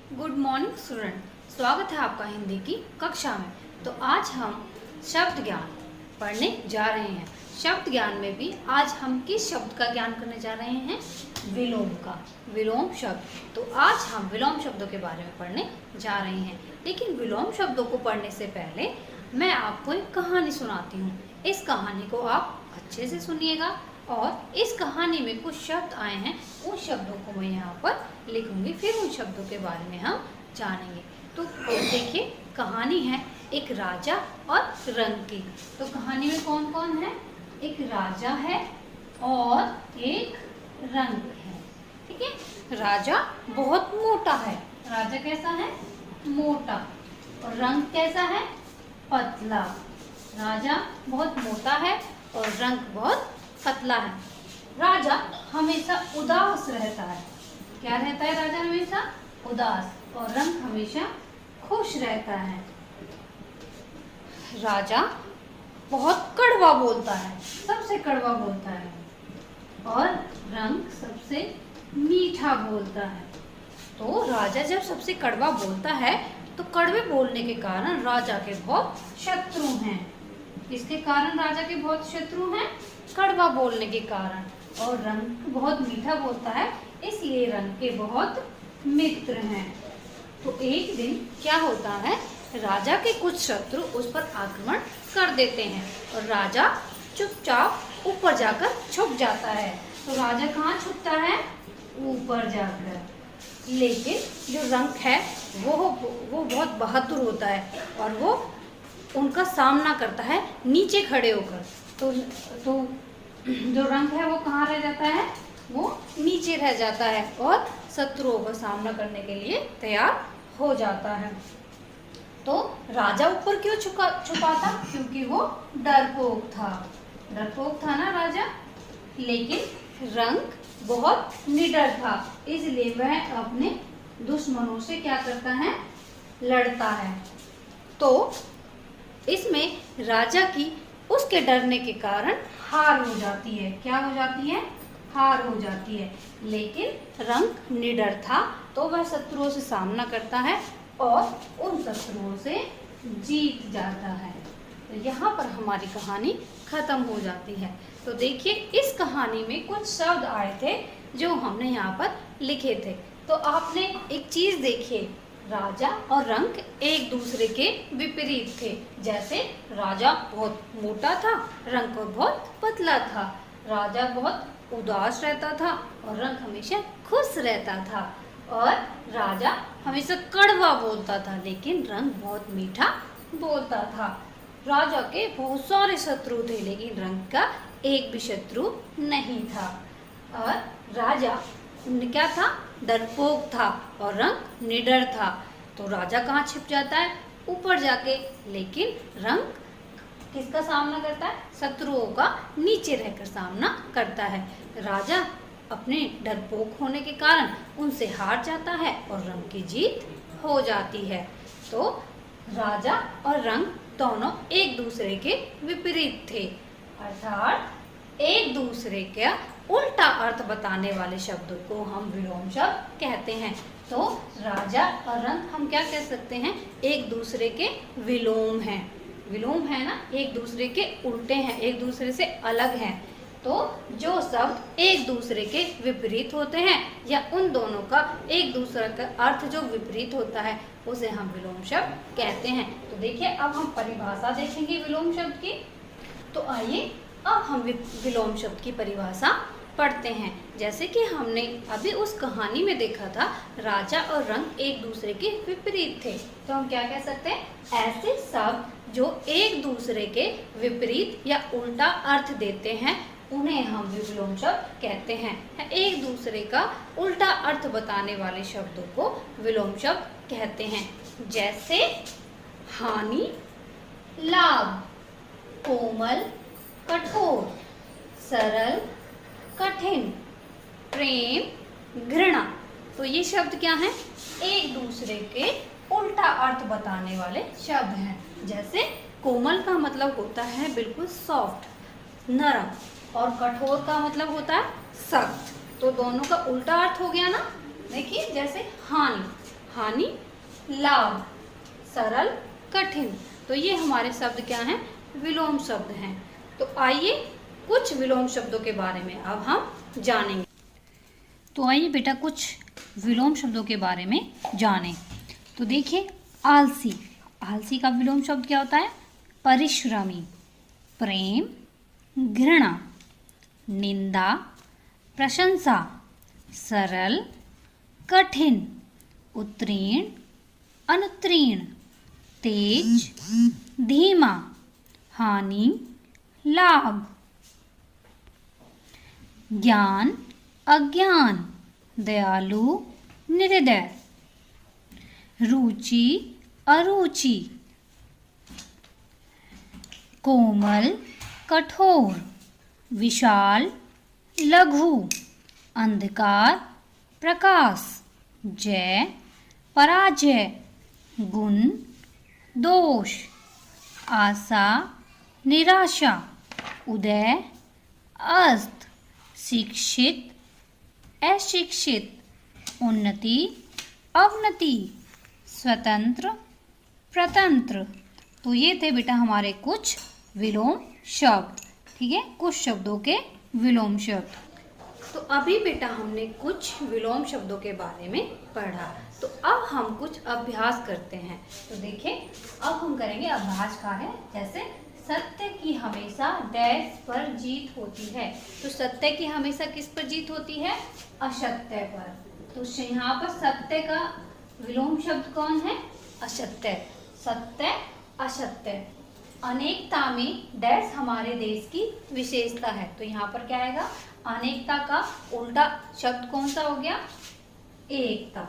Good morning student, स्वागत है आपका हिंदी की कक्षा में। तो आज हम शब्द ज्ञान पढ़ने जा रहे हैं। शब्द ज्ञान में भी आज हम किस शब्द का ज्ञान करने जा रहे हैं? विलोम का, विलोम शब्द। तो आज हम विलोम शब्दों के बारे में पढ़ने जा रहे हैं। लेकिन विलोम शब्दों को पढ़ने से पहले मैं आपको एक कहानी सुनाती हूँ। इस कहानी को आप अच्छे से सुनिएगा और इस कहानी में कुछ शब्द आए हैं, उन शब्दों को मैं यहाँ पर लिखूंगी, फिर उन शब्दों के बारे में हम जानेंगे। तो देखिए, कहानी है एक राजा और रंग की। तो कहानी में कौन कौन है? एक राजा है और एक रंग है। ठीक है, राजा बहुत मोटा है। राजा कैसा है? मोटा। और रंग कैसा है? पतला। राजा बहुत मोटा है और रंग बहुत पतला है। राजा हमेशा उदास रहता है। क्या रहता है राजा? हमेशा उदास। और रंग हमेशा खुश रहता है। राजा बहुत कड़वा बोलता है, सबसे कड़वा बोलता है। और रंग सबसे मीठा बोलता है। तो राजा जब सबसे कड़वा बोलता है तो कड़वे बोलने के कारण राजा के बहुत शत्रु हैं। इसके कारण राजा के बहुत शत्रु हैं? कड़वा बोलने के कारण। और रंग बहुत मीठा बोलता है, इसलिए रंग के बहुत मित्र हैं। तो एक दिन क्या होता है, राजा के कुछ शत्रु उस पर आक्रमण कर देते हैं और राजा चुपचाप ऊपर जाकर छुप जाता है। तो राजा कहाँ छुपता है? ऊपर जाकर। लेकिन जो रंग है वो बहुत बहादुर होता है और वो उनका सामना करता है नीचे खड़े होकर। तो जो रंग है वो कहाँ रह जाता है? वो नीचे रह जाता है और शत्रुओं का सामना करने के लिए तैयार हो जाता है। तो राजा ऊपर क्यों छुपा था? क्योंकि वो डरपोक था। डरपोक था ना राजा। लेकिन रंग बहुत निडर था, इसलिए वह अपने दुश्मनों से क्या करता है? लड़ता है। तो इसमें राजा की उसके डरने के कारण हार हो जाती है। क्या हो जाती है? हार हो जाती है। लेकिन रंग निडर था तो वह शत्रुओं से सामना करता है और उन शत्रुओं से जीत जाता है। तो यहाँ पर हमारी कहानी खत्म हो जाती है। तो देखिए, इस कहानी में कुछ शब्द आए थे जो हमने यहाँ पर लिखे थे। तो आपने एक चीज देखिए, राजा और रंग एक दूसरे के विपरीत थे। जैसे राजा बहुत मोटा था, रंग बहुत पतला था। राजा बहुत उदास रहता था और रंग हमेशा खुश रहता था। और राजा हमेशा कड़वा बोलता था, लेकिन रंग बहुत मीठा बोलता था। राजा के बहुत सारे शत्रु थे, लेकिन रंग का एक भी शत्रु नहीं था। और राजा क्या था? डरपोक था और रंग निडर था। तो राजा कहाँ छिप जाता है? ऊपर जाके। लेकिन रंग किसका सामना करता है? शत्रुओं का नीचे रहकर सामना करता है। राजा अपने डरपोक होने के कारण उनसे हार जाता है और रंग की जीत हो जाती है। तो राजा और रंग दोनों एक दूसरे के विपरीत थे, अर्थात एक दूसरे का उल्टा अर्थ बताने वाले शब्दों को हम विलोम शब्द कहते हैं। तो राजा और रंग हम क्या कह सकते हैं? एक दूसरे के विलोम हैं। विलोम है ना, एक दूसरे के उल्टे हैं, एक दूसरे से अलग हैं। तो जो शब्द एक दूसरे के विपरीत होते हैं या उन दोनों का एक दूसरे का अर्थ जो विपरीत होता है, उसे हम विलोम शब्द कहते हैं। तो देखिए, अब हम परिभाषा देखेंगे विलोम शब्द की। तो आइए अब हम विलोम शब्द की परिभाषा पढ़ते हैं। जैसे कि हमने अभी उस कहानी में देखा था, राजा और रंग एक दूसरे के विपरीत थे। तो हम क्या कह सकते हैं? ऐसे शब्द जो एक दूसरे के विपरीत या उल्टा अर्थ देते हैं, उन्हें हम विलोम शब्द कहते हैं। एक दूसरे का उल्टा अर्थ बताने वाले शब्दों को विलोम शब्द कहते हैं। जैसे हानि, लाभ, कोमल, कठोर, सरल, कठिन, प्रेम, घृणा। तो ये शब्द क्या हैं? एक दूसरे के उल्टा अर्थ बताने वाले शब्द हैं। जैसे कोमल का मतलब होता है बिल्कुल सॉफ्ट, नरम, और कठोर का मतलब होता है सख्त। तो दोनों का उल्टा अर्थ हो गया ना। देखिए, जैसे हानि, हानि, लाभ, सरल, कठिन। तो ये हमारे शब्द क्या हैं? विलोम शब्द हैं। तो आइए कुछ विलोम शब्दों के बारे में अब हम जानेंगे। तो आइए बेटा कुछ विलोम शब्दों के बारे में जानें। तो देखिए, आलसी। आलसी का विलोम शब्द क्या होता है? परिश्रमी। प्रेम, घृणा, निंदा, प्रशंसा, सरल, कठिन, उत्तीर्ण, अनुत्तीर्ण, तेज, धीमा, हानि, लाभ, ज्ञान, अज्ञान, दयालु, निर्दय, रुचि, अरुचि, कोमल, कठोर, विशाल, लघु, अंधकार, प्रकाश, जय, पराजय, गुण, दोष, आशा, निराशा, उदय, अस्त, शिक्षित, अशिक्षित, उन्नति, अवनति, स्वतंत्र, प्रतंत्र। तो ये थे बेटा हमारे कुछ विलोम शब्द। ठीक है, कुछ शब्दों के विलोम शब्द। तो अभी बेटा हमने कुछ विलोम शब्दों के बारे में पढ़ा। तो अब हम कुछ अभ्यास करते हैं। तो देखिए, अब हम करेंगे अभ्यास का है, जैसे सत्य की हमेशा डैश पर जीत होती है। तो सत्य की हमेशा किस पर जीत होती है? असत्य पर। तो यहाँ पर सत्य का विलोम शब्द कौन है? असत्य। सत्य, असत्य। अनेकता में डैश हमारे देश की विशेषता है। तो यहाँ पर क्या आएगा? अनेकता का उल्टा शब्द कौन सा हो गया? एकता।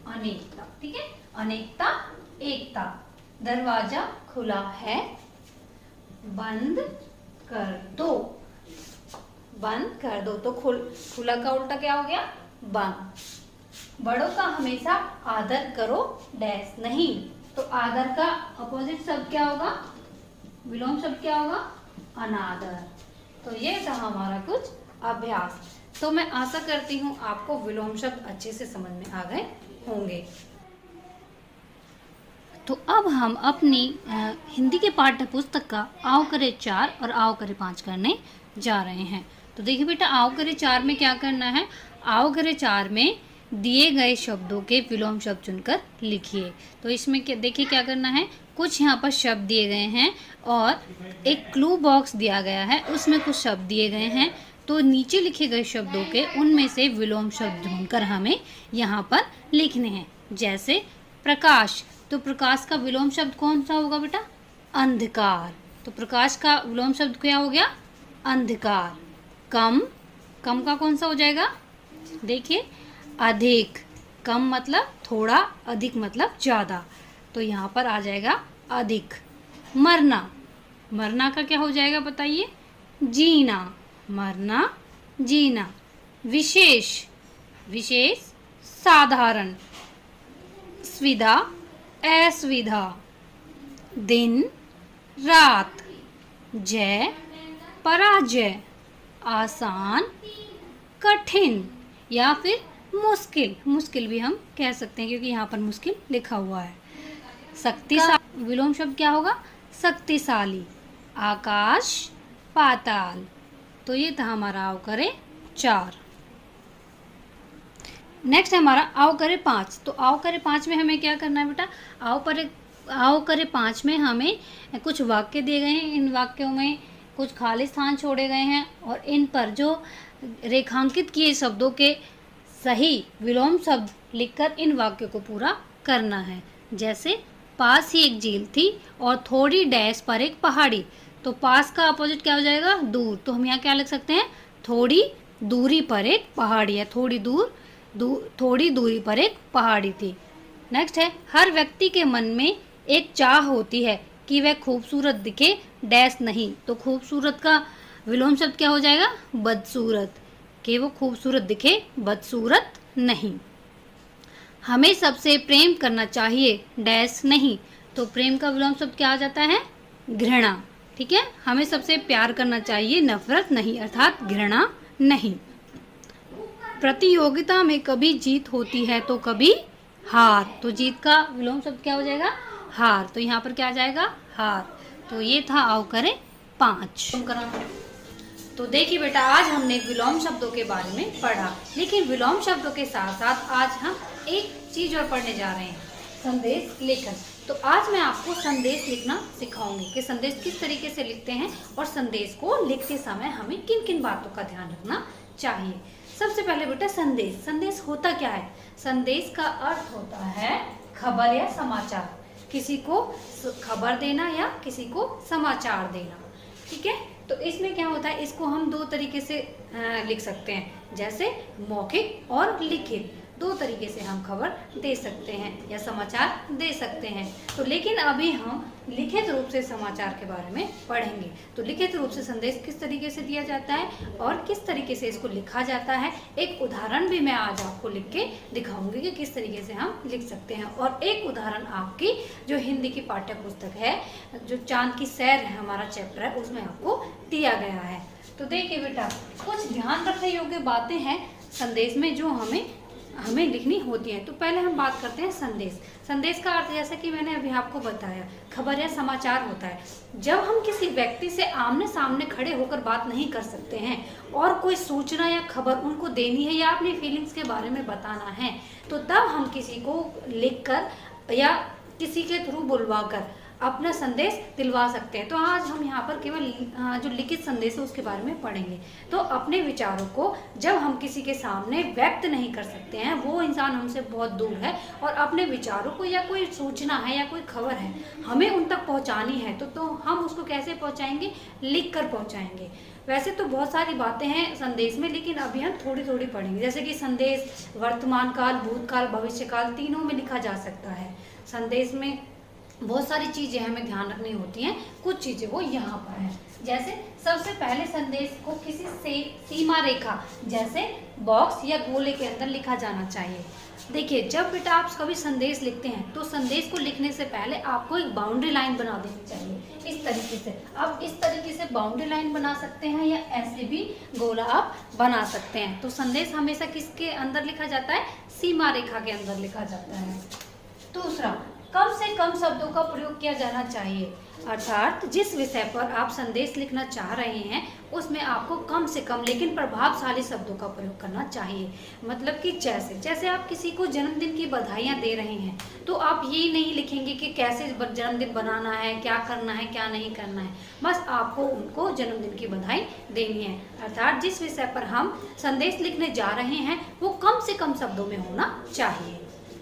अनेकता। ठीक है, अनेकता, एकता। दरवाजा खुला है, बंद कर दो। बंद कर दो। तो खुला का उल्टा क्या हो गया? बंद। बड़ों का हमेशा आदर करो, डैश नहीं। तो आदर का अपोजिट शब्द क्या होगा? विलोम शब्द क्या होगा? अनादर। तो ये था हमारा कुछ अभ्यास। तो मैं आशा करती हूँ आपको विलोम शब्द अच्छे से समझ में आ गए होंगे। तो अब हम अपनी हिंदी के पाठ्य पुस्तक का आओ करे 4 और आओ करे 5 करने जा रहे हैं। तो देखिए बेटा, आओ करे 4 में क्या करना है? आओ करे 4 में दिए गए शब्दों के विलोम शब्द चुनकर लिखिए। तो इसमें देखिए क्या करना है, कुछ यहाँ पर शब्द दिए गए हैं और एक क्लू बॉक्स दिया गया है, उसमें कुछ शब्द दिए गए हैं। तो नीचे लिखे गए शब्दों के उनमें से विलोम शब्द ढूंढकर हमें यहाँ पर लिखने हैं। जैसे प्रकाश, तो प्रकाश का विलोम शब्द कौन सा होगा बेटा? अंधकार। तो प्रकाश का विलोम शब्द क्या हो गया? अंधकार। कम, कम का कौन सा हो जाएगा? देखिए, अधिक। कम मतलब थोड़ा, अधिक मतलब ज़्यादा। तो यहाँ पर आ जाएगा अधिक। मरना, मरना का क्या हो जाएगा बताइए? जीना। मरना, जीना। विशेष, विशेष, साधारण। सुविधा, असुविधा। दिन, रात। जय, पराजय। आसान, कठिन, या फिर मुश्किल। मुश्किल भी हम कह सकते हैं क्योंकि यहाँ पर मुश्किल लिखा हुआ है। शक्तिशाली, विलोम शब्द क्या होगा? शक्तिशाली। आकाश, पाताल। तो ये था हमारा आओ करे 4। नेक्स्ट है हमारा आओ करे 5। तो आओ करे 5 में हमें क्या करना है बेटा? आओ करे 5 में हमें कुछ वाक्य दिए गए हैं। इन वाक्यों में कुछ खाली स्थान छोड़े गए हैं और इन पर जो रेखांकित किए शब्दों के सही विलोम शब्द लिखकर इन वाक्यों को पूरा करना है। जैसे पास ही एक झील थी और थोड़ी डैश पर एक पहाड़ी। तो पास का अपोजिट क्या हो जाएगा? दूर। तो हम यहाँ क्या लिख सकते हैं? थोड़ी दूरी पर एक पहाड़ी है। थोड़ी दूरी पर एक पहाड़ी थी। नेक्स्ट है, हर व्यक्ति के मन में एक चाह होती है कि वह खूबसूरत दिखे, डैश नहीं। तो खूबसूरत का विलोम शब्द क्या हो जाएगा? बदसूरत। कि वो खूबसूरत दिखे, बदसूरत नहीं। हमें सबसे प्रेम करना चाहिए, डैश नहीं। तो प्रेम का विलोम शब्द क्या आ जाता है? घृणा। ठीक है, हमें सबसे प्यार करना चाहिए, नफरत नहीं, अर्थात घृणा नहीं। प्रतियोगिता में कभी जीत होती है तो कभी हार। तो जीत का विलोम शब्द क्या हो जाएगा? हार। तो यहाँ पर क्या आ जाएगा? हार। तो ये था आओ करें 5। तो देखिए बेटा, आज हमने विलोम शब्दों के बारे में पढ़ा, लेकिन विलोम शब्दों के साथ साथ आज हम एक चीज और पढ़ने जा रहे हैं, संदेश लेखन। तो आज मैं आपको संदेश लिखना सिखाऊंगी कि संदेश किस तरीके से लिखते हैं और संदेश को लिखते समय हमें किन किन बातों का ध्यान रखना चाहिए। सबसे पहले बेटा, संदेश होता क्या है? संदेश का अर्थ होता है खबर या समाचार, किसी को खबर देना या किसी को समाचार देना। ठीक है, तो इसमें क्या होता है, इसको हम 2 तरीके से लिख सकते हैं, जैसे मौखिक और लिखित। 2 तरीके से हम खबर दे सकते हैं या समाचार दे सकते हैं। तो लेकिन अभी हम लिखित रूप से समाचार के बारे में पढ़ेंगे। तो लिखित रूप से संदेश किस तरीके से दिया जाता है और किस तरीके से इसको लिखा जाता है, एक उदाहरण भी मैं आज आपको लिख के दिखाऊंगी कि किस तरीके से हम लिख सकते हैं। और एक उदाहरण आपकी जो हिंदी की पाठ्य पुस्तक है, जो चांद की सैर है हमारा चैप्टर है, उसमें आपको दिया गया है। तो देखिए बेटा, कुछ ध्यान रखने योग्य बातें हैं संदेश में जो हमें लिखनी होती है। तो पहले हम बात करते हैं संदेश। संदेश का अर्थ, जैसा कि मैंने अभी आपको बताया, खबर या समाचार होता है। जब हम किसी व्यक्ति से आमने सामने खड़े होकर बात नहीं कर सकते हैं और कोई सूचना या खबर उनको देनी है या अपनी फीलिंग्स के बारे में बताना है, तो तब हम किसी को लिखकर या किसी के थ्रू बुलवाकर अपना संदेश दिलवा सकते हैं। तो आज हम यहाँ पर केवल जो लिखित संदेश है उसके बारे में पढ़ेंगे। तो अपने विचारों को जब हम किसी के सामने व्यक्त नहीं कर सकते हैं, वो इंसान हमसे बहुत दूर है, और अपने विचारों को या कोई सूचना है या कोई खबर है हमें उन तक पहुँचानी है, तो हम उसको कैसे पहुँचाएंगे? लिख कर पहुँचाएंगे। वैसे तो बहुत सारी बातें हैं संदेश में, लेकिन अभी हम थोड़ी थोड़ी पढ़ेंगे। जैसे कि संदेश वर्तमान काल, भूतकाल, भविष्यकाल तीनों में लिखा जा सकता है। संदेश में बहुत सारी चीजें हमें ध्यान रखनी होती हैं, कुछ चीजें वो यहाँ पर हैं। जैसे सबसे पहले संदेश को किसी से सीमा रेखा जैसे बॉक्स या गोले के अंदर लिखा जाना चाहिए। देखिए, जब बेटा आप कभी संदेश लिखते हैं तो संदेश को लिखने से पहले आपको एक बाउंड्री लाइन बना देनी चाहिए। इस तरीके से आप इस तरीके से बाउंड्री लाइन बना सकते हैं या ऐसे भी गोला आप बना सकते हैं। तो संदेश हमेशा किसके अंदर लिखा जाता है? सीमा रेखा के अंदर लिखा जाता है। दूसरा, कम से कम शब्दों का प्रयोग किया जाना चाहिए, अर्थात जिस विषय पर आप संदेश लिखना चाह रहे हैं उसमें आपको कम से कम लेकिन प्रभावशाली शब्दों का प्रयोग करना चाहिए। मतलब कि जैसे आप किसी को जन्मदिन की बधाइयाँ दे रहे हैं, तो आप ये नहीं लिखेंगे कि कैसे जन्मदिन बनाना है, क्या करना है, क्या नहीं करना है। बस आपको उनको जन्मदिन की बधाई देनी है। अर्थात जिस विषय पर हम संदेश लिखने जा रहे हैं वो कम से कम शब्दों में होना चाहिए।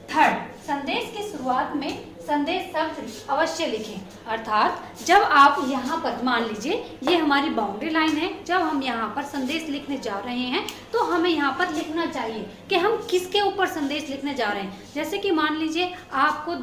थर्ड, संदेश की शुरुआत में संदेश शब्द अवश्य लिखें। अर्थात जब आप यहाँ पर मान लीजिए ये हमारी बाउंड्री लाइन है, जब हम यहाँ पर संदेश लिखने जा रहे हैं तो हमें यहाँ पर लिखना चाहिए कि हम किसके ऊपर संदेश लिखने जा रहे हैं। जैसे कि मान लीजिए आपको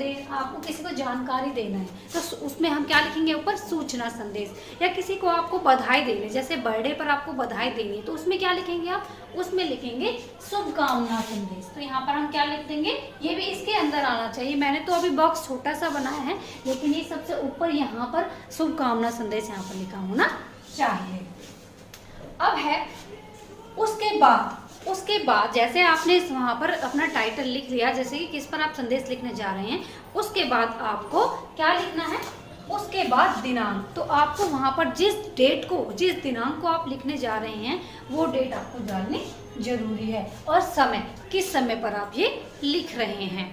किसी को जानकारी देना है, तो उसमें हम क्या लिखेंगे? ऊपर सूचना संदेश। या किसी को आपको बधाई देनी, जैसे बर्थडे पर आपको बधाई देनी है, तो उसमें क्या लिखेंगे आप? उसमें लिखेंगे शुभकामना संदेश। तो यहाँ पर हम क्या लिख देंगे? ये भी इसके अंदर आना चाहिए। मैंने तो अभी बॉक्स छोटा सा बनाया है, लेकिन ये सबसे ऊपर यहाँ पर शुभकामना संदेश यहाँ पर लिखा होना चाहिए। अब है उसके बाद जैसे आपने वहाँ पर अपना टाइटल लिख लिया, जैसे कि किस पर आप संदेश लिखने जा रहे हैं, उसके बाद आपको क्या लिखना है? उसके बाद दिनांक। तो आपको वहाँ पर जिस दिनांक को आप लिखने जा रहे हैं वो डेट आपको डालनी जरूरी है, और समय, किस समय पर आप ये लिख रहे हैं।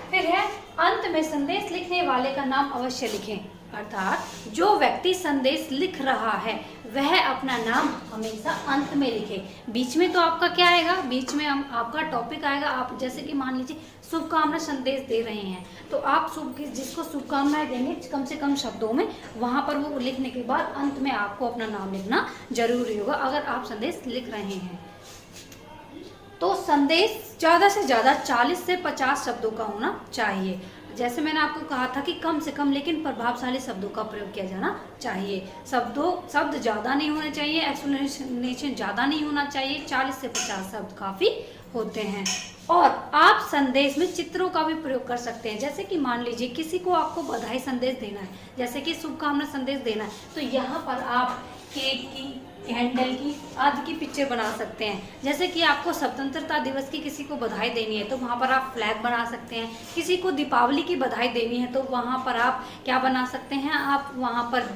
फिर है अंत में संदेश लिखने वाले का नाम अवश्य लिखें। अर्थात जो व्यक्ति संदेश लिख रहा है वह अपना नाम हमेशा अंत में लिखे। बीच में तो आपका क्या आएगा? बीच में आपका टॉपिक आएगा। आप जैसे कि मान लीजिए शुभकामना संदेश दे रहे हैं, तो आप जिसको शुभकामनाएं देंगे कम से कम शब्दों में, वहाँ पर वो लिखने के बाद अंत में आपको अपना नाम लिखना जरूरी होगा अगर आप संदेश लिख रहे हैं। तो संदेश ज़्यादा से ज़्यादा 40 से 50 शब्दों का होना चाहिए। जैसे मैंने आपको कहा था कि कम से कम लेकिन प्रभावशाली शब्दों का प्रयोग किया जाना चाहिए। शब्द ज़्यादा नहीं होने चाहिए, एक्सप्लेनेशन ज़्यादा नहीं होना चाहिए। 40 से 50 शब्द काफ़ी होते हैं। और आप संदेश में चित्रों का भी प्रयोग कर सकते हैं। जैसे कि मान लीजिए किसी को आपको बधाई संदेश देना है, जैसे कि शुभकामना संदेश देना है, तो यहाँ पर आप केक की, कैंडल की आदि की पिक्चर बना सकते हैं। जैसे कि आपको स्वतंत्रता दिवस की किसी को बधाई देनी है तो वहाँ पर आप फ्लैग बना सकते हैं। किसी को दीपावली की बधाई देनी है तो वहाँ पर आप क्या बना सकते हैं, आप वहाँ पर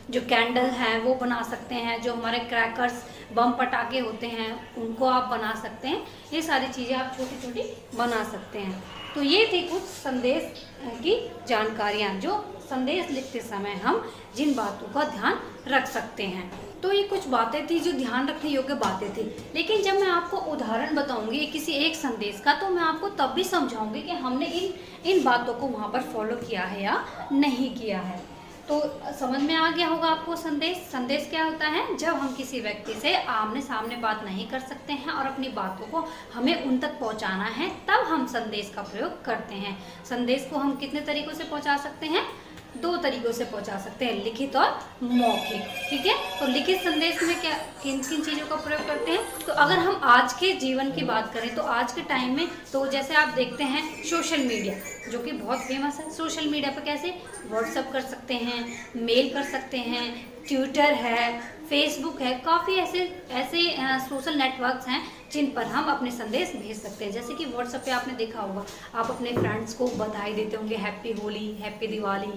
जो कैंडल है वो बना सकते हैं। जो हमारे क्रैकर्स बम पटाखे होते हैं उनको आप बना सकते हैं। ये सारी चीज़ें आप छोटी छोटी बना सकते हैं। तो ये थी कुछ संदेश की जानकारियाँ, जो संदेश लिखते समय हम जिन बातों का ध्यान रख सकते हैं। तो ये कुछ बातें थी जो ध्यान रखने योग्य बातें थी। लेकिन जब मैं आपको उदाहरण बताऊंगी किसी एक संदेश का, तो मैं आपको तब भी समझाऊंगी कि हमने इन बातों को वहाँ पर फॉलो किया है या नहीं किया है। तो समझ में आ गया होगा आपको संदेश क्या होता है। जब हम किसी व्यक्ति से आमने सामने बात नहीं कर सकते हैं और अपनी बातों को हमें उन तक पहुंचाना है, तब हम संदेश का प्रयोग करते हैं। संदेश को हम कितने तरीकों से पहुंचा सकते हैं, 2 तरीकों से पहुंचा सकते हैं, लिखित और मौखिक। ठीक है, तो लिखित संदेश में क्या किन किन चीज़ों का प्रयोग करते हैं। तो अगर हम आज के जीवन की बात करें तो आज के टाइम में तो जैसे आप देखते हैं सोशल मीडिया जो कि बहुत फेमस है। सोशल मीडिया पर कैसे व्हाट्सअप कर सकते हैं, मेल कर सकते हैं, ट्विटर है, फेसबुक है, काफ़ी ऐसे सोशल नेटवर्क्स हैं जिन पर हम अपने संदेश भेज सकते हैं। जैसे कि व्हाट्सएप पे आपने देखा होगा, आप अपने फ्रेंड्स को बधाई देते होंगे, happy Holi, happy Diwali,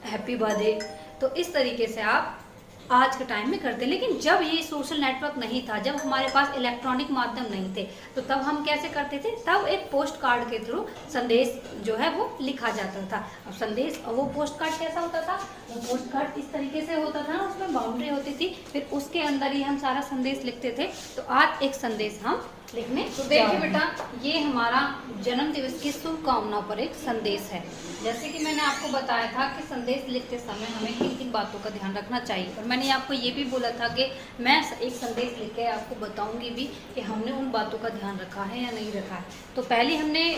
happy birthday. तो इस तरीके से आप आज के टाइम में करते हैं। लेकिन जब ये सोशल नेटवर्क नहीं था, जब हमारे पास इलेक्ट्रॉनिक माध्यम नहीं थे, तो तब हम कैसे करते थे, तब एक पोस्ट कार्ड के थ्रू संदेश जो है वो लिखा जाता था। अब संदेश, वो पोस्ट कार्ड कैसा होता था, वो पोस्ट कार्ड इस तरीके से होता था, उसमें बाउंड्री होती थी, फिर उसके अंदर ही हम सारा संदेश लिखते थे। तो आज एक संदेश हम लिखने, तो देखिए बेटा, ये हमारा जन्म दिवस की शुभकामनाओं पर एक संदेश है। जैसे कि मैंने आपको बताया था कि संदेश लिखते समय हमें किन किन बातों का ध्यान रखना चाहिए, और मैंने आपको ये भी बोला था कि मैं एक संदेश लिख के आपको बताऊंगी भी कि हमने उन बातों का ध्यान रखा है या नहीं रखा है। तो पहले हमने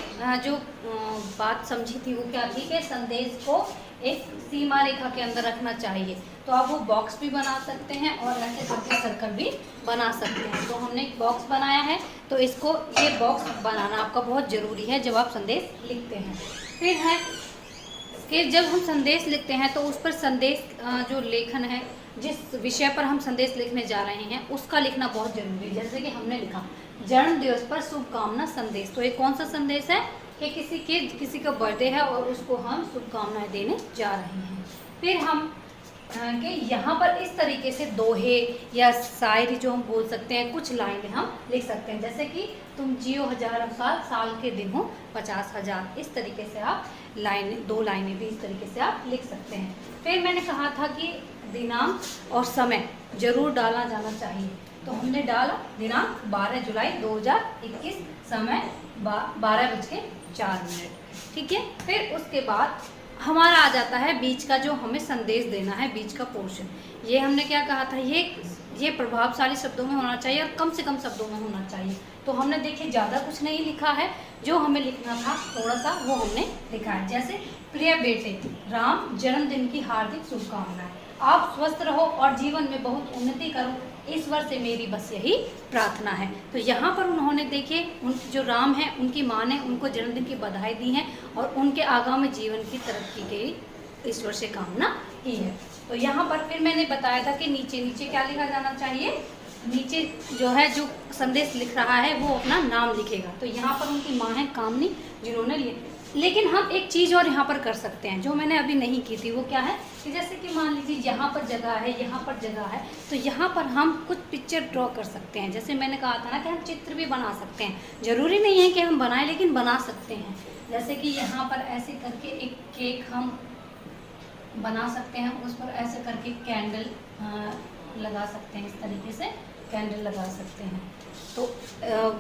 जो बात समझी थी वो क्या थी कि संदेश को एक सीमा रेखा के अंदर रखना चाहिए। तो आप वो बॉक्स भी बना सकते हैं और ऐसे करके सर्कल भी बना सकते हैं। तो हमने एक बॉक्स बनाया है, तो इसको, ये बॉक्स बनाना आपका बहुत ज़रूरी है जब आप संदेश लिखते हैं। फिर है कि जब हम संदेश लिखते हैं तो उस पर संदेश जो लेखन है, जिस विषय पर हम संदेश लिखने जा रहे हैं उसका लिखना बहुत ज़रूरी है। जैसे कि हमने लिखा जन्म दिवस पर शुभकामना संदेश, तो ये कौन सा संदेश है कि किसी का बर्थडे है और उसको हम शुभकामनाएं देने जा रहे हैं। फिर हम कि यहाँ पर इस तरीके से दोहे या शायरी जो हम बोल सकते हैं, कुछ लाइनें हम लिख सकते हैं। जैसे कि तुम जियो हजारों साल, साल के दिन हो 50,000। इस तरीके से आप लाइनें, 2 लाइनें भी इस तरीके से आप लिख सकते हैं। फिर मैंने कहा था कि दिनांक और समय जरूर डाला जाना चाहिए, तो हमने डाला दिनांक 12 जुलाई 2021, समय 12:04। ठीक है, फिर उसके बाद हमारा आ जाता है बीच का, जो हमें संदेश देना है, बीच का पोर्शन। ये हमने क्या कहा था, ये प्रभावशाली शब्दों में होना चाहिए और कम से कम शब्दों में होना चाहिए। तो हमने देखिए ज़्यादा कुछ नहीं लिखा है, जो हमें लिखना था थोड़ा सा वो हमने लिखा है। जैसे प्रिय बेटे, राम जन्मदिन की हार्दिक शुभकामनाएं, आप स्वस्थ रहो और जीवन में बहुत उन्नति करो, ईश्वर से मेरी बस यही प्रार्थना है। तो यहाँ पर उन्होंने देखिए, उनकी जो राम है, उनकी माँ ने उनको जन्मदिन की बधाई दी है और उनके आगामी जीवन की तरक्की की ईश्वर से कामना की है। तो यहाँ पर फिर मैंने बताया था कि नीचे क्या लिखा जाना चाहिए, नीचे जो है, जो संदेश लिख रहा है वो अपना नाम लिखेगा। तो यहाँ पर उनकी माँ है कामनी, जिन्होंने लिए। लेकिन हम एक चीज़ और यहाँ पर कर सकते हैं जो मैंने अभी नहीं की थी, वो क्या है कि जैसे कि मान लीजिए यहाँ पर जगह है, यहाँ पर जगह है, तो यहाँ पर हम कुछ पिक्चर ड्रॉ कर सकते हैं। जैसे मैंने कहा था ना कि हम चित्र भी बना सकते हैं, ज़रूरी नहीं है कि हम बनाएं, लेकिन बना सकते हैं। जैसे कि यहाँ पर ऐसे करके एक केक हम बना सकते हैं, उस पर ऐसे करके कैंडल लगा सकते हैं, इस तरीके से कैंडल लगा सकते हैं। तो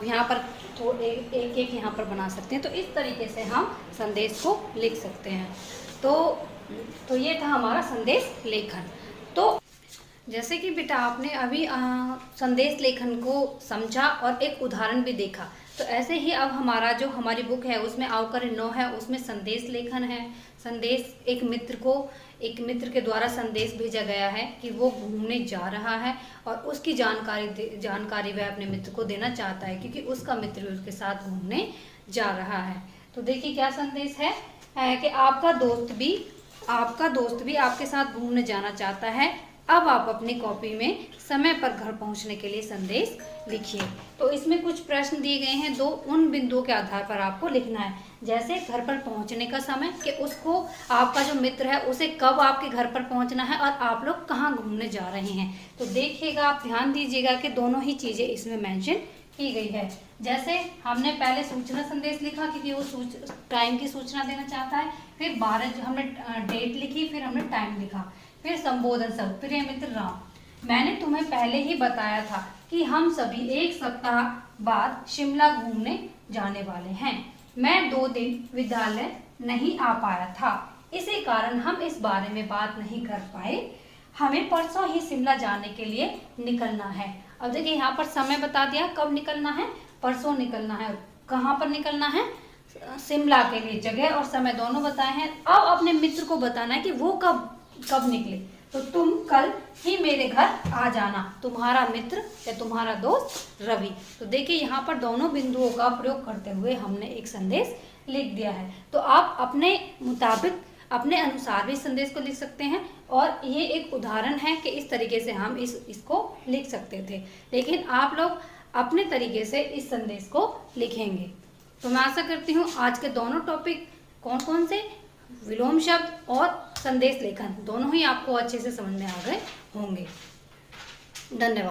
यहाँ पर तो एक यहाँ पर बना सकते हैं। तो इस तरीके से हम संदेश को लिख सकते हैं। तो ये था हमारा संदेश लेखन। तो जैसे कि बेटा आपने अभी संदेश लेखन को समझा और एक उदाहरण भी देखा, तो ऐसे ही अब हमारा जो हमारी बुक है उसमें अवकरण 9 है, उसमें संदेश लेखन है। संदेश एक मित्र के द्वारा संदेश भेजा गया है कि वो घूमने जा रहा है और उसकी जानकारी वह अपने मित्र को देना चाहता है, क्योंकि उसका मित्र उसके साथ घूमने जा रहा है। तो देखिए क्या संदेश है कि आपका दोस्त भी आपके साथ घूमने जाना चाहता है। अब आप अपनी कॉपी में समय पर घर पहुंचने के लिए संदेश लिखिए। तो इसमें कुछ प्रश्न दिए गए हैं, 2 उन बिंदुओं के आधार पर आपको लिखना है। जैसे घर पर पहुंचने का समय, कि उसको आपका जो मित्र है उसे कब आपके घर पर पहुंचना है, और आप लोग कहाँ घूमने जा रहे हैं। तो देखिएगा, आप ध्यान दीजिएगा कि दोनों ही चीज़ें इसमें मेंशन की गई है। जैसे हमने पहले सूचना संदेश लिखा क्योंकि वो टाइम की सूचना देना चाहता है, फिर 12 जो हमने डेट लिखी, फिर हमने टाइम लिखा, फिर संबोधन शब्द, प्रिय मित्र राम, मैंने तुम्हें पहले ही बताया था कि हम सभी 1 सप्ताह बाद शिमला घूमने जाने वाले हैं। मैं 2 दिन विद्यालय नहीं आ पाया था, इसी कारण हम इस बारे में बात नहीं कर पाए। हमें परसों ही शिमला जाने के लिए निकलना है। अब देखिए यहाँ पर समय बता दिया, कब निकलना है, परसों निकलना है। कहाँ पर निकलना है, शिमला के लिए जगह और समय दोनों बताए हैं। अब अपने मित्र को बताना है कि वो कब निकले। तो तुम कल ही मेरे घर आ जाना, तुम्हारा मित्र या तुम्हारा दोस्त रवि। तो देखिए यहाँ पर दोनों बिंदुओं का प्रयोग करते हुए हमने एक संदेश लिख दिया है। तो आप अपने मुताबिक, अपने अनुसार भी संदेश को लिख सकते हैं, और ये एक उदाहरण है कि इस तरीके से हम इसको लिख सकते थे, लेकिन आप लोग अपने तरीके से इस संदेश को लिखेंगे। तो मैं आशा करती हूँ आज के दोनों टॉपिक कौन कौन से, विलोम शब्द और संदेश लेखन, दोनों ही आपको अच्छे से समझ में आ गए होंगे। धन्यवाद।